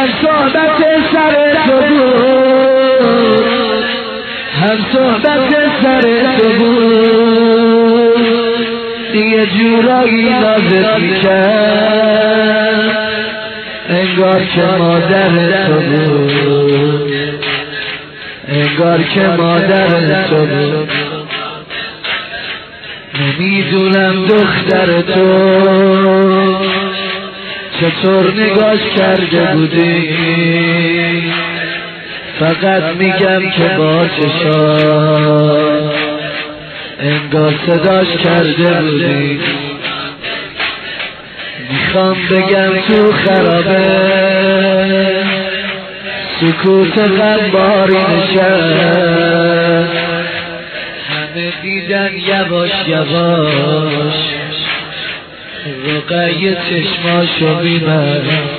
هم صحبت سر تو بود، هم صحبت سر تو بود، یه جورایی نازت میکرد انگار که مادر تو بود، انگار که مادر تو بود. نمیدونم دختر تو چطور نگاش کرده بودی، فقط میگم که با چشات انگار صداش کرده بودی. میخوام بگم تو خرابه سکوت غمباری نشست، همه دیدن یواش یواش رقیه چشماشو میبرد.